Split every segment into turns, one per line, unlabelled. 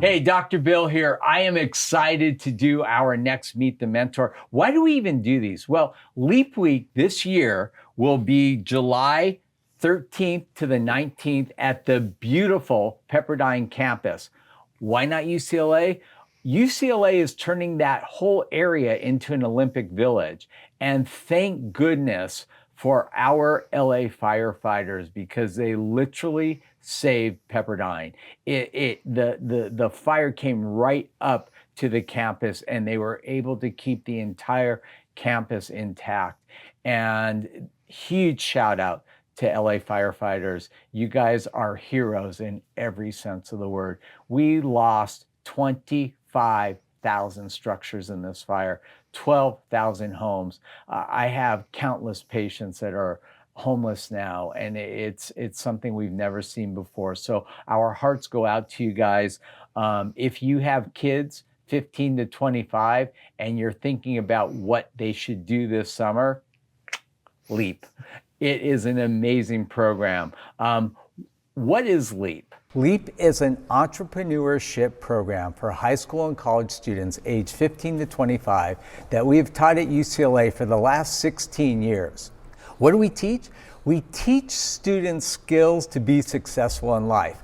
Hey, Dr. Bill here. I am excited to do our next Meet the Mentor. Why do we even do these? Well, Leap Week this year will be July 13th to the 19th at the beautiful Pepperdine campus. Why not UCLA? UCLA is turning that whole area into an Olympic village. And thank goodness for our LA firefighters because they literally saved Pepperdine. The fire came right up to the campus and they were able to keep the entire campus intact. And huge shout out to LA firefighters. You guys are heroes in every sense of the word. We lost 25,000 structures in this fire, 12,000 homes. I have countless patients that are homeless now, and it's something we've never seen before. So our hearts go out to you guys. If you have kids 15 to 25 and you're thinking about what they should do this summer, Leap. It is an amazing program. What is Leap?
LEAP is an entrepreneurship program for high school and college students aged 15 to 25 that we have taught at UCLA for the last 16 years. What do we teach? We teach students skills to be successful in life.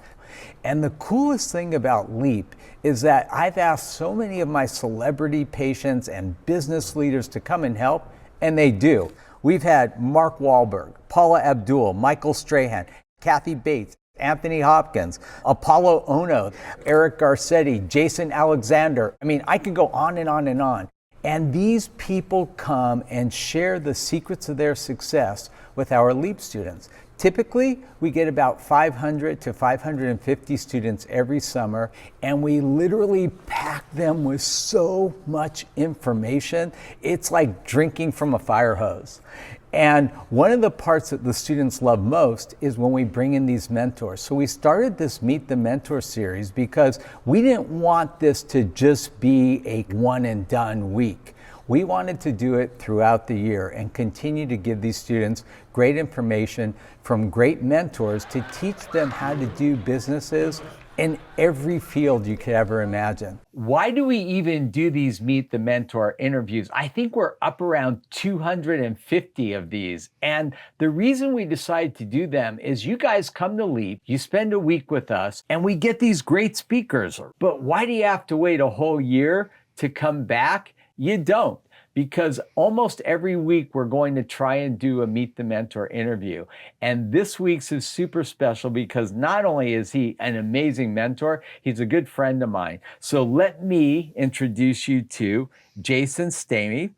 And the coolest thing about LEAP is that I've asked so many of my celebrity patients and business leaders to come and help, and they do. We've had Mark Wahlberg, Paula Abdul, Michael Strahan, Kathy Bates, Anthony Hopkins, Apollo Ono, Eric Garcetti, Jason Alexander. I mean, I can go on and on and on. And these people come and share the secrets of their success with our LEAP students. Typically, we get about 500 to 550 students every summer, and we literally pack them with so much information. It's like drinking from a fire hose. And one of the parts that the students love most is when we bring in these mentors. So we started this Meet the Mentor series because we didn't want this to just be a one and done week. We wanted to do it throughout the year and continue to give these students great information from great mentors to teach them how to do businesses in every field you could ever imagine.
Why do we even do these Meet the Mentor interviews? I think we're up around 250 of these. And the reason we decided to do them is you guys come to Leap, you spend a week with us, and we get these great speakers. But why do you have to wait a whole year to come back? You don't, because almost every week we're going to try and do a Meet the Mentor interview. And this week's is super special because not only is he an amazing mentor, he's a good friend of mine. So let me introduce you to Jason Stamey.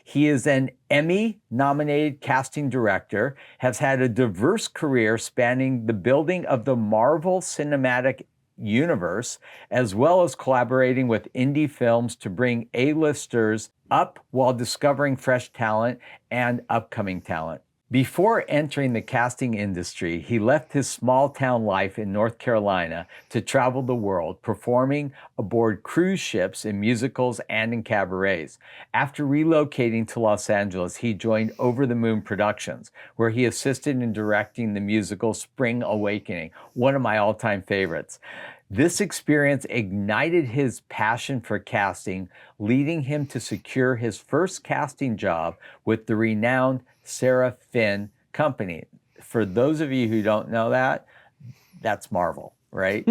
He is an Emmy-nominated casting director, has had a diverse career spanning the building of the Marvel Cinematic Universe, as well as collaborating with indie films to bring A-listers up while discovering fresh talent and upcoming talent. Before entering the casting industry, he left his small town life in North Carolina to travel the world, performing aboard cruise ships in musicals and in cabarets. After relocating to Los Angeles, he joined Over the Moon Productions, where he assisted in directing the musical Spring Awakening, one of my all-time favorites. This experience ignited his passion for casting, leading him to secure his first casting job with the renowned Sarah Finn Company. For those of you who don't know that, that's Marvel, right?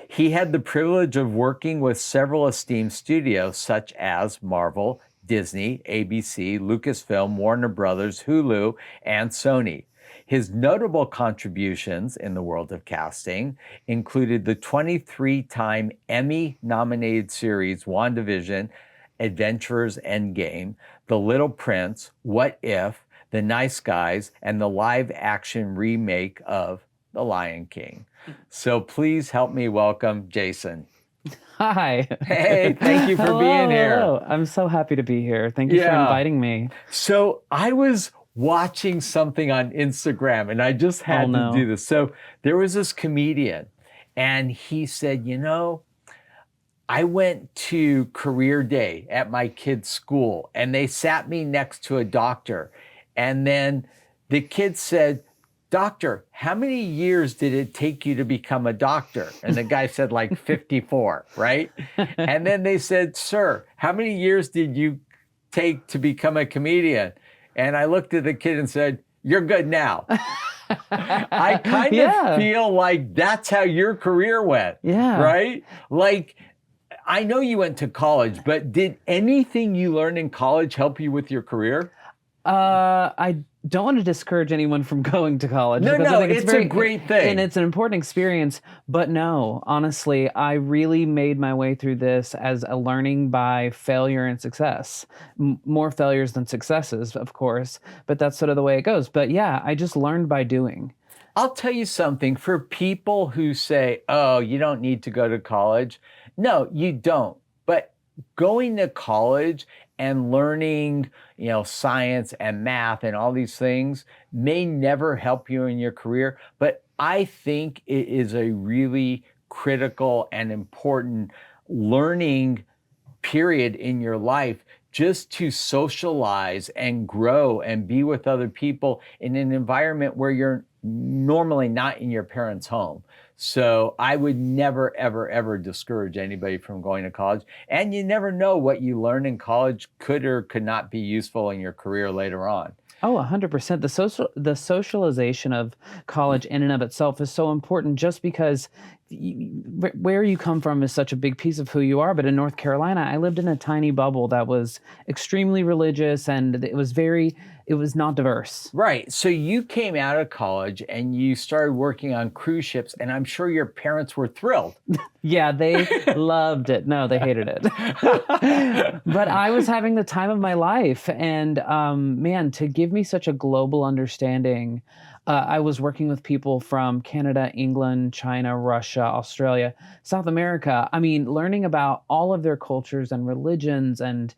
He had the privilege of working with several esteemed studios such as Marvel, Disney, ABC, Lucasfilm, Warner Brothers, Hulu, and Sony. His notable contributions in the world of casting included the 23-time Emmy-nominated series Wandavision, Avengers Endgame, The Little Prince, What If, The Nice Guys, and the live-action remake of The Lion King. So please help me welcome Jason.
Hi.
Hey, thank you for being here.
Hello. I'm so happy to be here. Thank you for inviting me.
So I was watching something on Instagram and I just had to do this. So there was this comedian and he said, you know, I went to career day at my kid's school and they sat me next to a doctor. And then the kid said, doctor, how many years did it take you to become a doctor? And the guy said like 54, right? And then they said, sir, how many years did you take to become a comedian? And I looked at the kid and said, you're good now. I kind of feel like that's how your career went, right? Like, I know you went to college, but did anything you learned in college help you with your career?
I don't want to discourage anyone from going to college.
No,
I think
it's a great thing.
And it's an important experience. But no, honestly, I really made my way through this as a learning by failure and success. More failures than successes, of course, but that's sort of the way it goes. But yeah, I just learned by doing.
I'll tell you something, for people who say, oh, you don't need to go to college. No, you don't. But going to college and learning, science and math and all these things may never help you in your career. But I think it is a really critical and important learning period in your life, just to socialize and grow and be with other people in an environment where you're normally not in your parents' home. So I would never, ever, ever discourage anybody from going to college. And you never know what you learn in college could or could not be useful in your career later on.
Oh, 100%. The socialization of college in and of itself is so important, just because where you come from is such a big piece of who you are. But in North Carolina, I lived in a tiny bubble that was extremely religious, and it was not diverse.
Right. So you came out of college and you started working on cruise ships, and I'm sure your parents were thrilled.
Yeah, they loved it. No, they hated it. But I was having the time of my life. And man, to give me such a global understanding, I was working with people from Canada, England, China, Russia, Australia, South America. I mean, learning about all of their cultures and religions and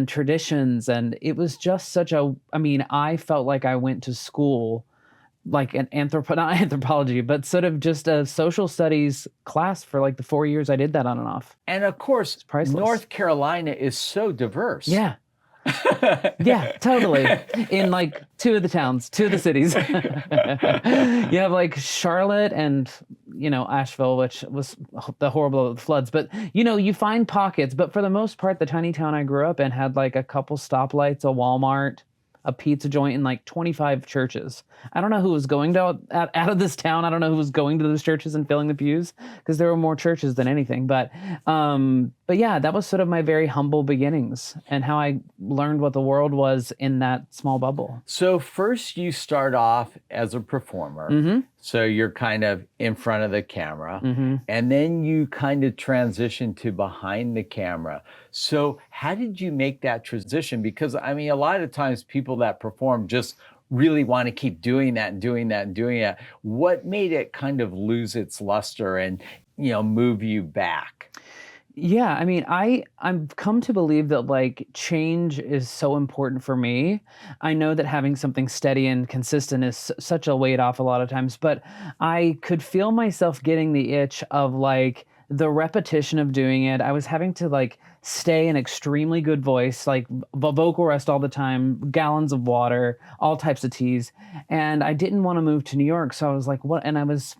traditions. And it was just I felt like I went to school, like an not anthropology, but sort of just a social studies class for like the 4 years I did that on and off.
And of course, North Carolina is so diverse.
Yeah. Yeah, totally. In like two of the cities. You have like Charlotte and, Asheville, which was the horrible floods. But, you find pockets. But for the most part, the tiny town I grew up in had like a couple stoplights, a Walmart, a pizza joint, and like 25 churches. I don't know who was going out of this town. I don't know who was going to those churches and filling the pews, because there were more churches than anything. But yeah, that was sort of my very humble beginnings and how I learned what the world was in that small bubble.
So first you start off as a performer. Mm-hmm. So you're kind of in front of the camera, mm-hmm. and then you kind of transition to behind the camera. So how did you make that transition? Because I mean, a lot of times people that perform just really want to keep doing that and doing that and doing that. What made it kind of lose its luster and, move you back?
Yeah, I mean, I've come to believe that like change is so important for me. I know that having something steady and consistent is such a weight off a lot of times, but I could feel myself getting the itch of like the repetition of doing it. I was having to like stay in extremely good voice, like vocal rest all the time, gallons of water, all types of teas. And I didn't want to move to New York. So I was like, what? And I was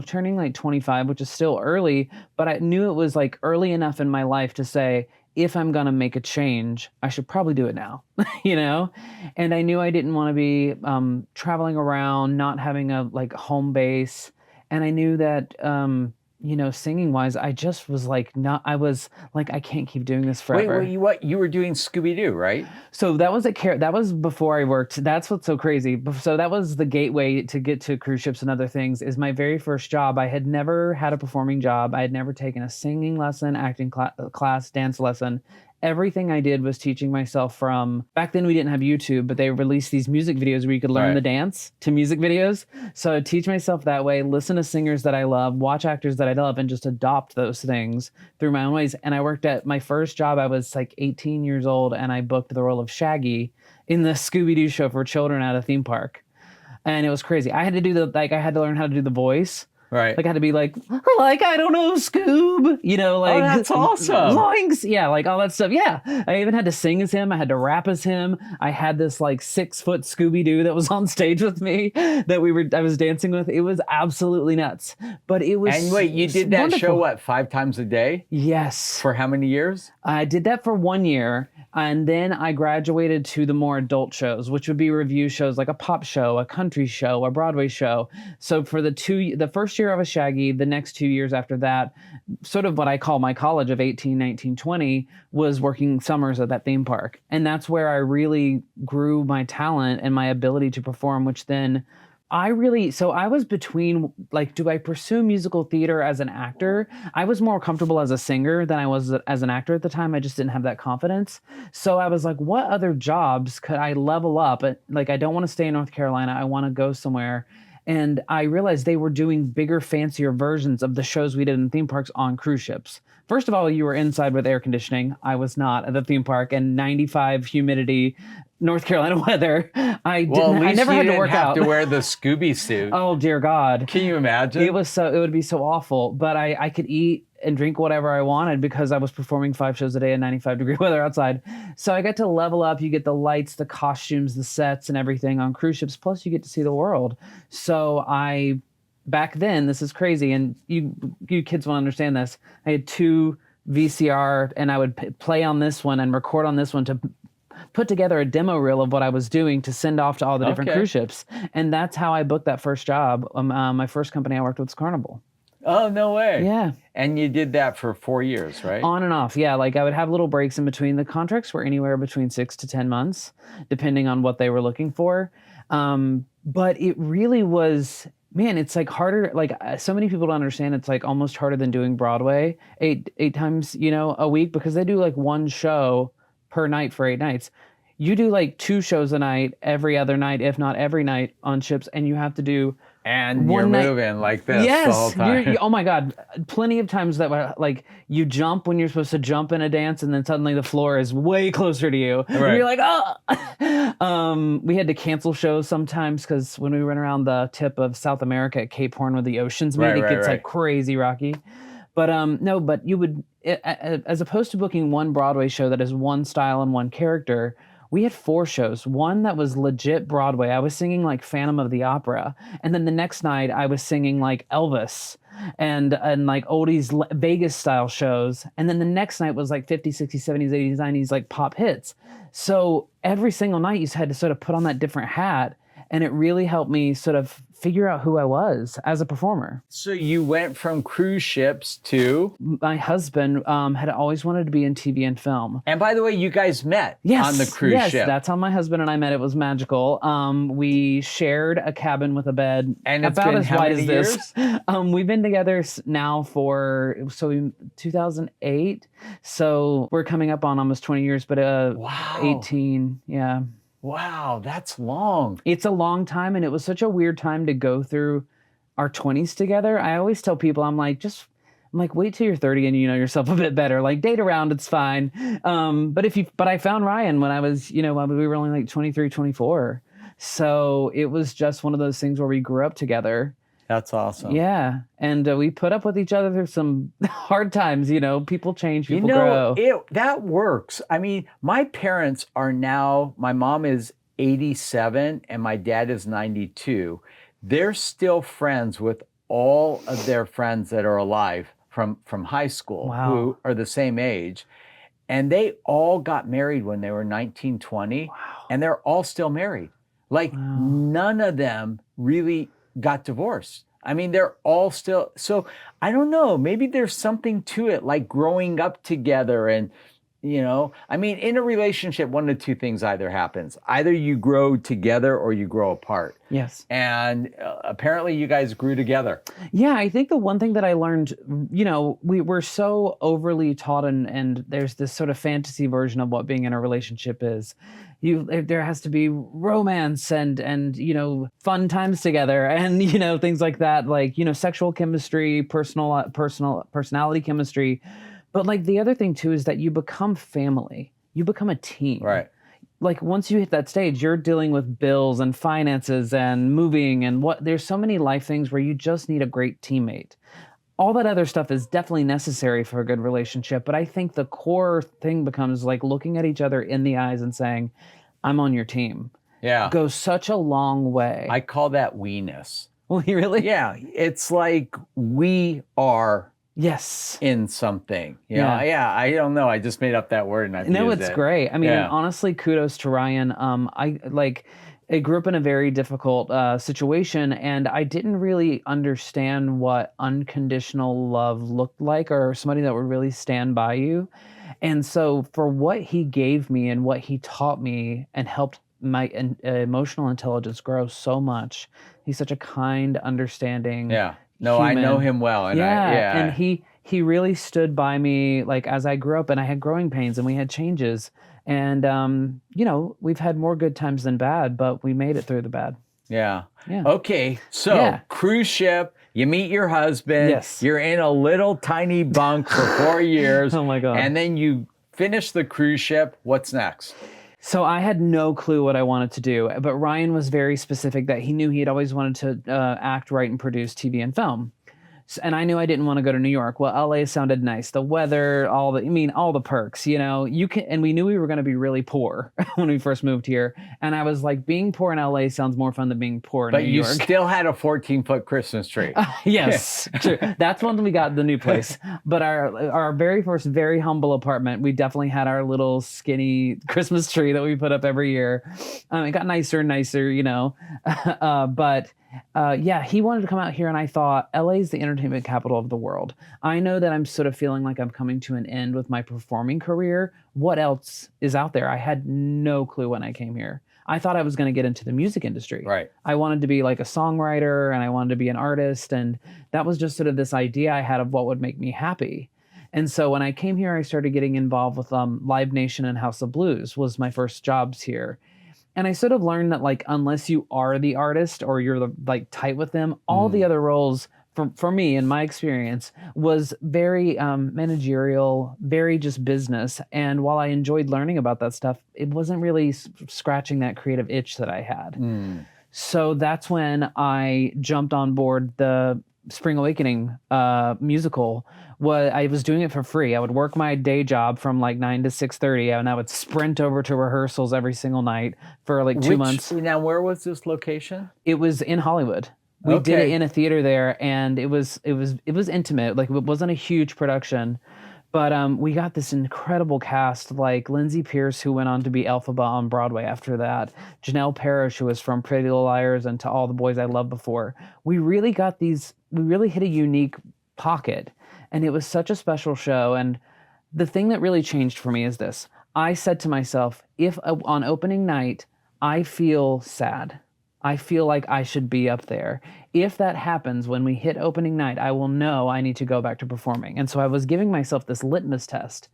turning like 25, which is still early, but I knew it was like early enough in my life to say, if I'm going to make a change, I should probably do it now, And I knew I didn't want to be traveling around, not having a like home base. And I knew that, singing wise, I just was like, I was like, I can't keep doing this forever.
Wait, you were doing Scooby-Doo, right?
So that was before I worked. That's what's so crazy. So that was the gateway to get to cruise ships and other things. Is my very first job. I had never had a performing job. I had never taken a singing lesson, acting class, dance lesson. Everything I did was teaching myself from, back then we didn't have YouTube, but they released these music videos where you could learn the dance to music videos. So I'd teach myself that way, listen to singers that I love, watch actors that I love, and just adopt those things through my own ways. And I worked at my first job, I was like 18 years old, and I booked the role of Shaggy in the Scooby-Doo show for children at a theme park. And it was crazy. I had to learn how to do the voice.
Right.
Like I had to be like, I don't know, Scoob, like
that's awesome.
Loinks. Yeah, like all that stuff. Yeah. I even had to sing as him. I had to rap as him. I had this like 6-foot Scooby-Doo that was on stage with me that I was dancing with. It was absolutely nuts. But it was
And wait, you did that
wonderful.
show, what, 5 times a day?
Yes.
For how many years?
I did that for 1 year. And then I graduated to the more adult shows, which would be review shows like a pop show, a country show, a Broadway show. So for the first year I was Shaggy, the next 2 years after that, sort of what I call my college of 18, 19, 20, was working summers at that theme park. And that's where I really grew my talent and my ability to perform, which then I was between, like, do I pursue musical theater as an actor? I was more comfortable as a singer than I was as an actor at the time. I just didn't have that confidence. So I was like, what other jobs could I level up? Like, I don't want to stay in North Carolina. I want to go somewhere. And I realized they were doing bigger, fancier versions of the shows we did in theme parks on cruise ships. First of all, you were inside with air conditioning. I was not at the theme park, and 95 humidity North Carolina weather. I never had to work out.
To wear the Scooby suit.
Oh dear God!
Can you imagine?
It would be so awful. But I could eat and drink whatever I wanted because I was performing 5 shows a day in 95-degree weather outside. So I got to level up. You get the lights, the costumes, the sets, and everything on cruise ships. Plus, you get to see the world. So back then, this is crazy, and you kids won't understand this. I had 2 VCR, and I would play on this one and record on this one to put together a demo reel of what I was doing to send off to all the different cruise ships. And that's how I booked that first job. My first company I worked with was Carnival.
Oh, no way.
Yeah.
And you did that for 4 years, right?
On and off, yeah. Like I would have little breaks in between. The contracts were anywhere between 6 to 10 months, depending on what they were looking for. But it really was, man, it's like harder. Like so many people don't understand. It's like almost harder than doing Broadway 8 times, a week, because they do like 1 show per night for 8 nights. You do like 2 shows a night, every other night, if not every night on ships, and you have to do.
And you're moving like this the whole time.
Oh my God. Plenty of times that like you jump when you're supposed to jump in a dance, and then suddenly the floor is way closer to you. Right. And you're like, oh. We had to cancel shows sometimes because when we went around the tip of South America at Cape Horn where the oceans meet, it gets like crazy rocky. But no, but you would, as opposed to booking 1 Broadway show that is 1 style and 1 character, we had 4 shows. 1 that was legit Broadway. I was singing like Phantom of the Opera. And then the next night I was singing like Elvis and like oldies Vegas style shows. And then the next night was like 50s, 60s, 70s, 80s, 90s, like pop hits. So every single night you had to sort of put on that different hat. And it really helped me sort of figure out who I was as a performer.
So you went from cruise ships to?
My husband had always wanted to be in TV and film.
And by the way, you guys met on the cruise ship.
Yes, that's how my husband and I met. It was magical. We shared a cabin with a bed
and it's
about
been
as
how
wide
many
as
years?
this. We've been together now for 2008. So we're coming up on almost 20 years, but
wow.
18, yeah.
Wow, that's long.
It's a long time, and it was such a weird time to go through our 20s together. I always tell people, I'm like, wait till you're 30 and you know yourself a bit better. Like, date around, it's fine. But I found Ryan when I was, we were only like 23, 24. So it was just one of those things where we grew up together.
That's awesome.
Yeah. And we put up with each other through some hard times, people change, people grow.
That works. I mean, my parents are now, my mom is 87 and my dad is 92. They're still friends with all of their friends that are alive from high school who are the same age. And they all got married when they were 19, 20. Wow. And they're all still married. Like none of them really got divorced. I mean, they're all still, so I don't know, maybe there's something to it, like growing up together and, I mean, in a relationship, one of 2 things either happens. Either you grow together or you grow apart.
Yes.
And apparently you guys grew together.
Yeah, I think the one thing that I learned, we were so overly taught and there's this sort of fantasy version of what being in a relationship is. There has to be romance and fun times together and things like that, like sexual chemistry, personality chemistry. But like the other thing too is that you become family. You become a team.
Right.
like once you hit that stage, you're dealing with bills and finances and moving and there's so many life things where you just need a great teammate. All that other stuff is definitely necessary for a good relationship, but I think the core thing becomes like looking at each other in the eyes and saying, I'm on your team.
Yeah.
Goes such a long way.
I call that we-ness.
Well, you really?
Yeah. It's like we are
Yes.
in something. Yeah. I don't know. I just made up that word and I've
No,
used
it's
it.
great. I mean,
Yeah.
honestly, kudos to Ryan. I grew up in a very difficult situation, and I didn't really understand what unconditional love looked like, or somebody that would really stand by you. And so, for what he gave me and what he taught me, and helped my emotional intelligence grow so much, he's such a kind, understanding.
Yeah. No, I know
human.
him well. And
And he really stood by me like as I grew up, and I had growing pains and we had changes. And we've had more good times than bad, but we made it through the bad.
Yeah.
Yeah.
Okay. So
Yeah.
cruise ship, you meet your husband.
Yes.
You're in a little tiny bunk for 4 years.
Oh my God.
And then you finish the cruise ship. What's next?
So I had no clue what I wanted to do, but Ryan was very specific that he knew he had always wanted to act, write, and produce TV and film. And I knew I didn't want to go to New York. Well, LA sounded nice. The weather, all the perks, and we knew we were going to be really poor when we first moved here. And I was like, being poor in LA sounds more fun than being poor in New York.
But you still had a 14-foot Christmas tree.
Yes, true. That's when we got the new place. But our very first, very humble apartment, we definitely had our little skinny Christmas tree that we put up every year. It got nicer and nicer, but he wanted to come out here, and I thought, LA is the entertainment capital of the world. I know that I'm sort of feeling like I'm coming to an end with my performing career. What else is out there? I had no clue when I came here. I thought I was going to get into the music industry.
Right.
I wanted to be like a songwriter, and I wanted to be an artist, and that was just sort of this idea I had of what would make me happy. And so when I came here, I started getting involved with Live Nation and House of Blues was my first jobs here. And I sort of learned that, like, unless you are the artist or you're like tight with them, all the other roles for me, in my experience, was very managerial, very just business. And while I enjoyed learning about that stuff, it wasn't really scratching that creative itch that I had. So that's when I jumped on board the Spring Awakening musical. I was doing it for free. I would work my day job from like 9 to 6:30, and I would sprint over to rehearsals every single night for like 2 months.
Now, where was this location?
It was in Hollywood. We did it in a theater there, and it was intimate. Like, it wasn't a huge production, but we got this incredible cast, like Lindsay Pierce, who went on to be Elphaba on Broadway after that, Janelle Parrish, who was from Pretty Little Liars and To All the Boys I Loved Before. We really hit a unique pocket, and it was such a special show. And the thing that really changed for me is this. I said to myself, if on opening night, I feel sad, I feel like I should be up there. If that happens when we hit opening night, I will know I need to go back to performing. And so I was giving myself this litmus test.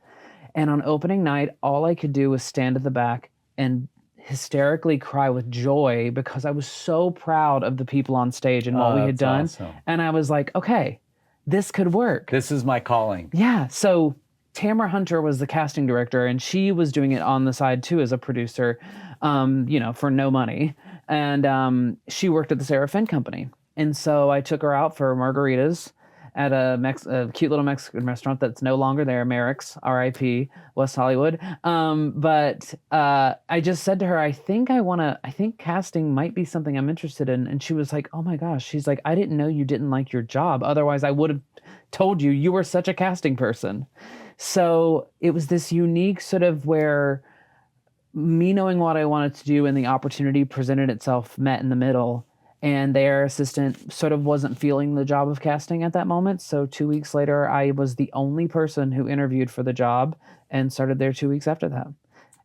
And on opening night, all I could do was stand at the back and hysterically cry with joy because I was so proud of the people on stage and what we had done.
Awesome.
And I was like, okay, this could work.
This is my calling.
Yeah. So Tamara Hunter was the casting director, and she was doing it on the side too as a producer, for no money. And she worked at the Sarah Finn Company. And so I took her out for margaritas at a cute little Mexican restaurant that's no longer there, Merrick's, R.I.P., West Hollywood. But I just said to her, I think casting might be something I'm interested in. And she was like, oh my gosh. She's like, I didn't know you didn't like your job. Otherwise, I would have told you were such a casting person. So it was this unique sort of where me knowing what I wanted to do and the opportunity presented itself met in the middle. And their assistant sort of wasn't feeling the job of casting at that moment. So 2 weeks later, I was the only person who interviewed for the job and started there 2 weeks after that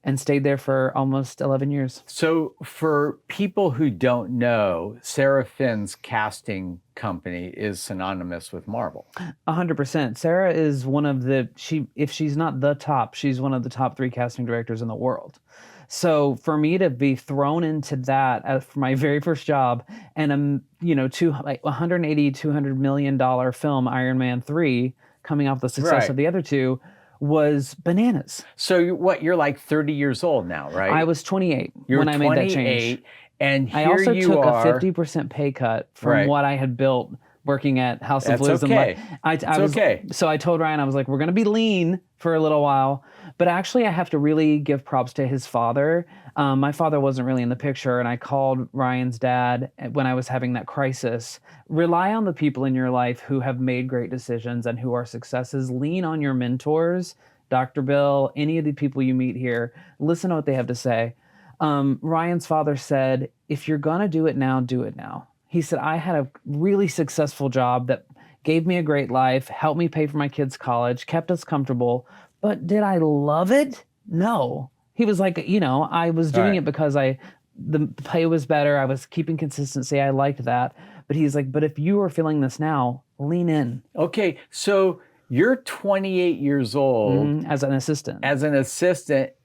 and stayed there for almost 11 years.
So for people who don't know, Sarah Finn's casting company is synonymous with Marvel.
100%. Sarah is one of if she's not the top, she's one of the top 3 casting directors in the world. So for me to be thrown into that for my very first job and $180-200 million film Iron Man 3 coming off the success of the other two was bananas.
So you're like 30 years old now, right?
I was 28
You're
when I made that change.
28, and here
I also
you
took
are.
a 50% pay cut from
Right.
what I had built working at House of
That's
Blues.
okay.
And I was,
okay.
So I told Ryan, I was like, we're going to be lean for a little while. But actually, I have to really give props to his father. My father wasn't really in the picture, and I called Ryan's dad when I was having that crisis. Rely on the people in your life who have made great decisions and who are successes. Lean on your mentors, Dr. Bill, any of the people you meet here. Listen to what they have to say. Ryan's father said, if you're going to do it now, do it now. He said, I had a really successful job that gave me a great life, helped me pay for my kids' college, kept us comfortable. But did I love it? No. He was like, I was doing it because the pay was better. I was keeping consistency. I liked that. But he's like, but if you are feeling this now, lean in.
Okay, so you're 28 years old
as an assistant.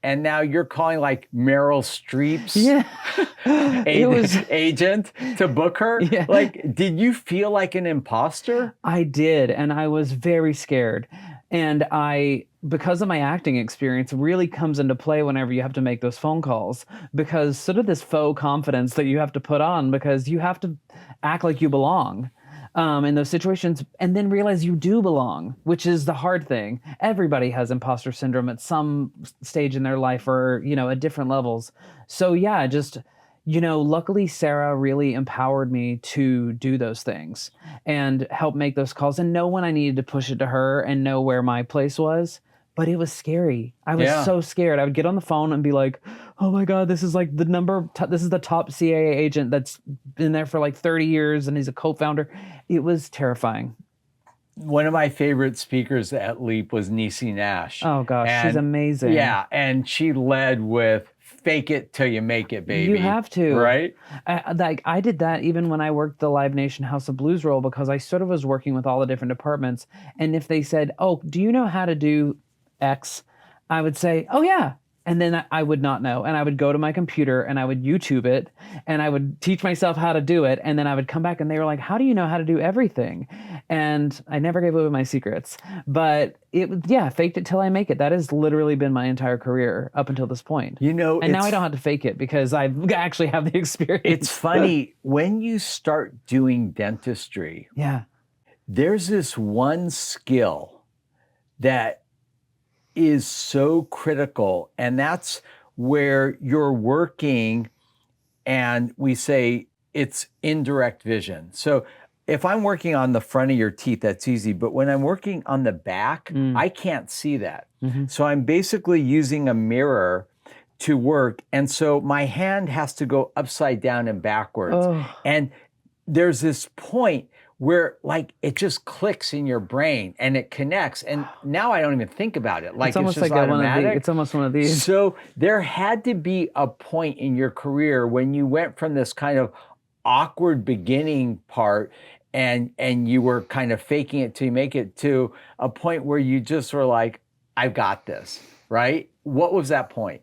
And now you're calling like Meryl Streep's agent to book her.
Yeah.
Like, did you feel like an imposter?
I did, and I was very scared. And because of my acting experience, really comes into play whenever you have to make those phone calls, because sort of this faux confidence that you have to put on, because you have to act like you belong in those situations, and then realize you do belong, which is the hard thing. Everybody has imposter syndrome at some stage in their life, or, at different levels. So yeah, just, luckily Sarah really empowered me to do those things and help make those calls and know when I needed to push it to her and know where my place was. But it was scary. I was so scared. I would get on the phone and be like, oh my God, this is like this is the top CIA agent that's been there for like 30 years and he's a co-founder. It was terrifying.
One of my favorite speakers at Leap was Niecy Nash.
Oh gosh, she's amazing.
Yeah, and she led with fake it till you make it, baby.
You have to.
Right?
I did that even when I worked the Live Nation House of Blues role, because I sort of was working with all the different departments. And if they said, oh, do you know how to do X? I would say, oh yeah. And then I would not know. And I would go to my computer and I would YouTube it and I would teach myself how to do it. And then I would come back and they were like, how do you know how to do everything? And I never gave away my secrets. But faked it till I make it. That has literally been my entire career up until this point. And now I don't have to fake it because I actually have the experience.
It's funny, when you start doing dentistry, there's this one skill that is so critical, and that's where you're working, and we say it's indirect vision. So if I'm working on the front of your teeth, that's easy, but when I'm working on the back, I can't see that. So I'm basically using a mirror to work, and so my hand has to go upside down and backwards. And there's this point where like it just clicks in your brain and it connects, and now I don't even think about it. Like it's
almost
just
like
automatic.
it's almost one of these.
So there had to be a point in your career when you went from this kind of awkward beginning part and you were kind of faking it till you make it, to a point where you just were like, I've got this, right? What was that point?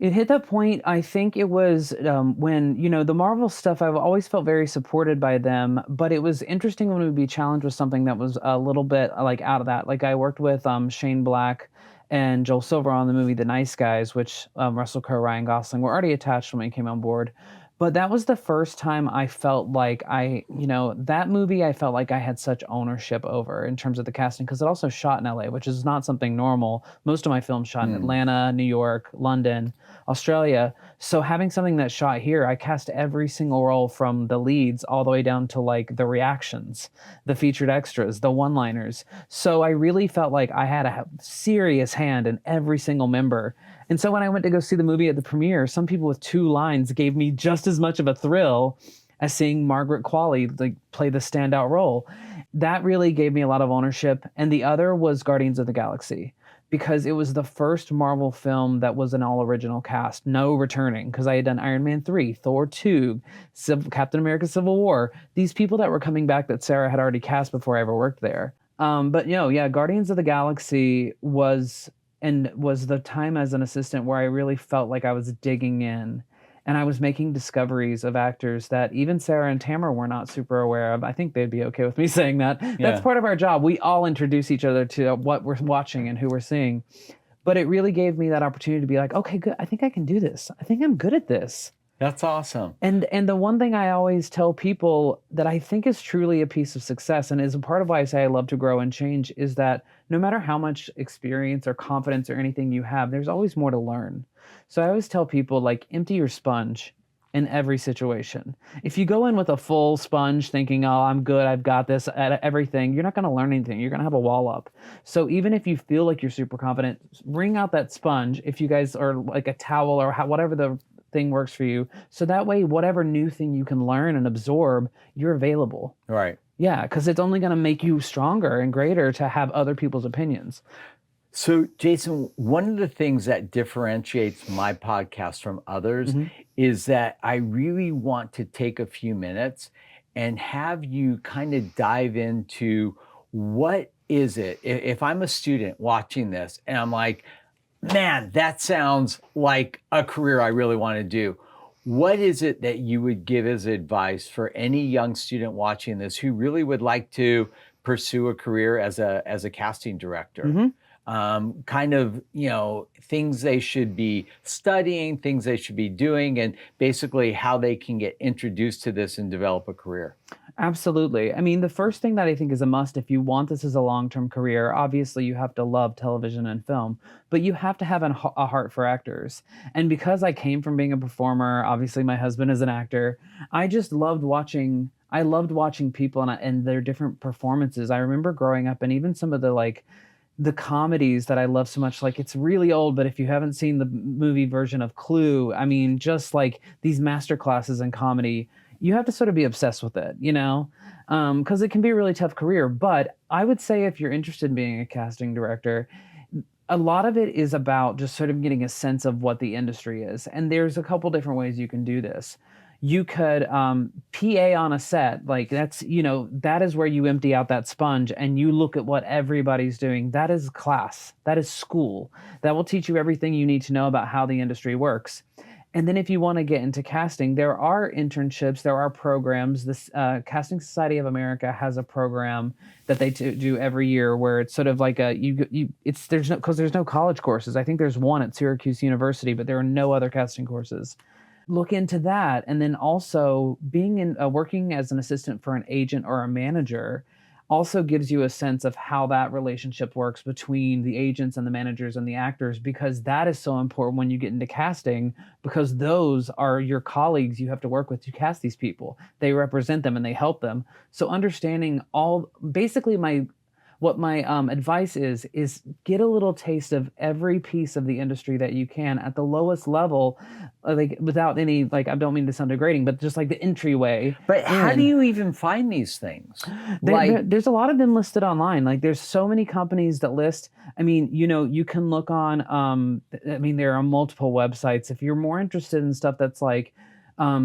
It hit that point, I think it was when, the Marvel stuff, I've always felt very supported by them, but it was interesting when we'd be challenged with something that was a little bit like out of that. Like I worked with Shane Black and Joel Silver on the movie The Nice Guys, which Russell Crowe, Ryan Gosling were already attached when we came on board. But that was the first time I felt like that movie I felt like I had such ownership over in terms of the casting, because it also shot in LA, which is not something normal. Most of my films shot in Atlanta, New York, London, Australia. So having something that shot here, I cast every single role from the leads all the way down to like the reactions, the featured extras, the one-liners. So I really felt like I had a serious hand in every single member. And so when I went to go see the movie at the premiere, some people with 2 lines gave me just as much of a thrill as seeing Margaret Qualley like play the standout role. That really gave me a lot of ownership. And the other was Guardians of the Galaxy, because it was the first Marvel film that was an all-original cast, no returning, because I had done Iron Man 3, Thor 2, Captain America Civil War, these people that were coming back that Sarah had already cast before I ever worked there. Guardians of the Galaxy was the time as an assistant where I really felt like I was digging in and I was making discoveries of actors that even Sarah and Tamara were not super aware of. I think they'd be okay with me saying that. That's
Yeah.
part of our job. We all introduce each other to what we're watching and who we're seeing. But it really gave me that opportunity to be like, okay, good. I think I can do this. I think I'm good at this.
That's awesome.
And the one thing I always tell people that I think is truly a piece of success, and is a part of why I say I love to grow and change, is that no matter how much experience or confidence or anything you have, there's always more to learn. So I always tell people, like, empty your sponge in every situation. If you go in with a full sponge thinking, oh, I'm good, I've got this at everything, you're not going to learn anything. You're going to have a wall up. So even if you feel like you're super confident, bring out that sponge, if you guys are like a towel or whatever the thing works for you. So that way, whatever new thing you can learn and absorb, you're available.
Right.
Yeah, because it's only going to make you stronger and greater to have other people's opinions.
So, Jason, one of the things that differentiates my podcast from others is that I really want to take a few minutes and have you kind of dive into what is it, if I'm a student watching this and I'm like, man, that sounds like a career I really want to do. What is it that you would give as advice for any young student watching this who really would like to pursue a career as a casting director? Kind of, things they should be studying, things they should be doing, and basically how they can get introduced to this and develop a career.
Absolutely. I mean, the first thing that I think is a must if you want this as a long-term career, obviously you have to love television and film, but you have to have a heart for actors. And because I came from being a performer, obviously my husband is an actor, I just loved watching. I loved watching people and their different performances. I remember growing up, and even some of the comedies that I love so much, like, it's really old, but if you haven't seen the movie version of Clue, I mean, just like these master classes in comedy, you have to sort of be obsessed with it, because it can be a really tough career. But I would say if you're interested in being a casting director, a lot of it is about just sort of getting a sense of what the industry is. And there's a couple different ways you can do this. You could PA on a set, like that is where you empty out that sponge and you look at what everybody's doing. That is class. That is school. That will teach you everything you need to know about how the industry works. And then if you want to get into casting, there are internships, there are programs. This Casting Society of America has a program that they do every year where it's sort of like there's no college courses. I think there's one at Syracuse University, but there are no other casting courses. Look into that. And then also working as an assistant for an agent or a manager also gives you a sense of how that relationship works between the agents and the managers and the actors, because that is so important when you get into casting, because those are your colleagues you have to work with to cast these people. They represent them and they help them. So understanding basically what my advice is get a little taste of every piece of the industry that you can at the lowest level, like without any, like, I don't mean to sound degrading, but just like the entryway.
But how do you even find these things?
There's a lot of them listed online. Like, there's so many companies that list. I mean, you can look on, there are multiple websites. If you're more interested in stuff that's like,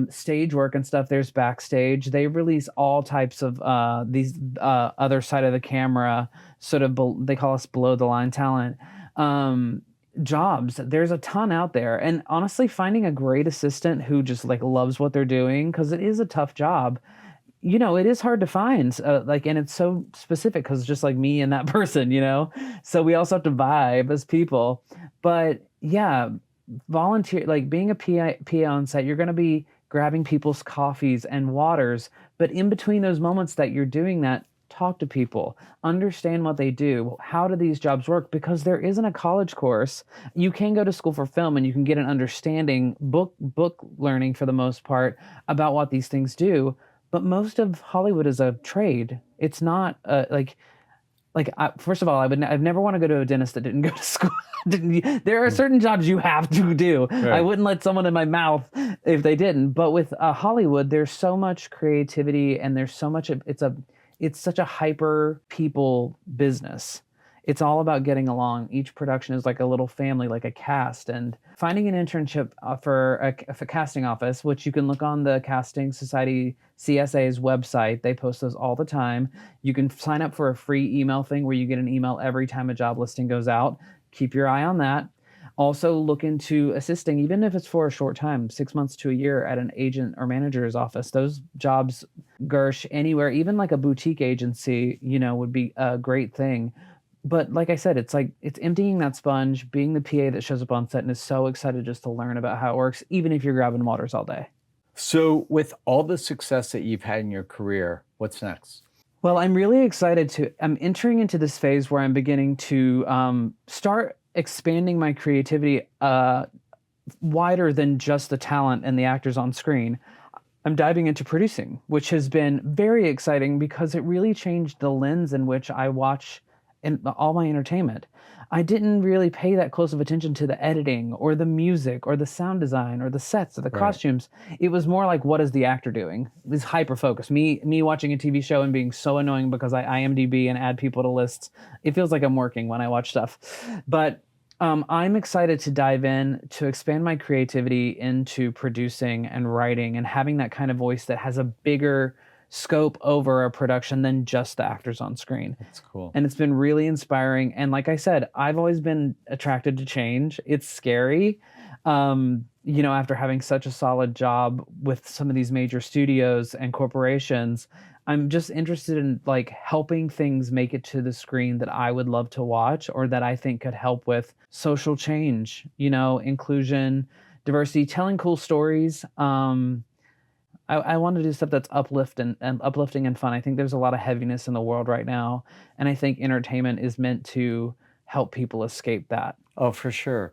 stage work and stuff, there's Backstage. They release all types of these other side of the camera, sort of they call us below the line talent jobs. There's a ton out there, and honestly, finding a great assistant who just like loves what they're doing, because it is a tough job. It is hard to find, and it's so specific because just like me and that person, so we also have to vibe as people. But yeah, volunteer, like being a PA on set, you're going to be grabbing people's coffees and waters, but in between those moments that you're doing that, talk to people, understand what they do. How do these jobs work? Because there isn't a college course. You can go to school for film and you can get an understanding, book learning for the most part, about what these things do. But most of Hollywood is a trade. It's not first of all, I'd never want to go to a dentist that didn't go to school. There are certain jobs you have to do. Right. I wouldn't let someone in my mouth if they didn't. But with Hollywood, there's so much creativity, and there's so much. It's such a hyper people business. It's all about getting along. Each production is like a little family, like a cast. And finding an internship for a casting office, which you can look on the Casting Society CSA's website. They post those all the time. You can sign up for a free email thing where you get an email every time a job listing goes out. Keep your eye on that. also look into assisting, even if it's for a short time, 6 months to a year at an agent or manager's office. Those jobs, Gersh, anywhere, even like a boutique agency, would be a great thing. But like I said, it's like it's emptying that sponge, being the PA that shows up on set and is so excited just to learn about how it works, even if you're grabbing waters all day.
So, with all the success that you've had in your career, what's next?
Well, I'm really excited I'm entering into this phase where I'm beginning to start expanding my creativity wider than just the talent and the actors on screen. I'm diving into producing, which has been very exciting because it really changed the lens in which I watch all my entertainment. I didn't really pay that close of attention to the editing or the music or the sound design or the sets or the costumes. It was more like, what is the actor doing? It was hyper focused. Me watching a TV show and being so annoying because I IMDb and add people to lists. It feels like I'm working when I watch stuff. But I'm excited to dive in to expand my creativity into producing and writing and having that kind of voice that has a bigger scope over a production than just the actors on screen.
That's cool.
And it's been really inspiring. And like I said, I've always been attracted to change. It's scary. After having such a solid job with some of these major studios and corporations, I'm just interested in like helping things make it to the screen that I would love to watch or that I think could help with social change, inclusion, diversity, telling cool stories. I want to do stuff that's uplifting and fun. I think there's a lot of heaviness in the world right now, and I think entertainment is meant to help people escape that.
Oh, for sure.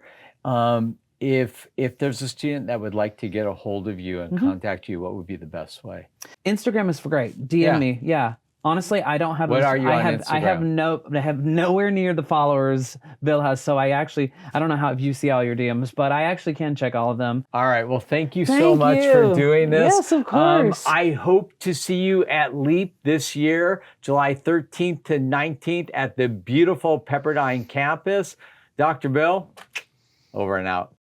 If there's a student that would like to get a hold of you and contact you, what would be the best way?
Instagram is great. DM me. Yeah. Honestly, I don't have.
What are you on
Instagram? I have nowhere near the followers Bill has. So I don't know if you see all your DMs, but I actually can check all of them.
All right. Well, thank you so much for doing this.
Yes, of course.
I hope to see you at LEAP this year, July 13th to 19th at the beautiful Pepperdine campus. Dr. Bill, over and out.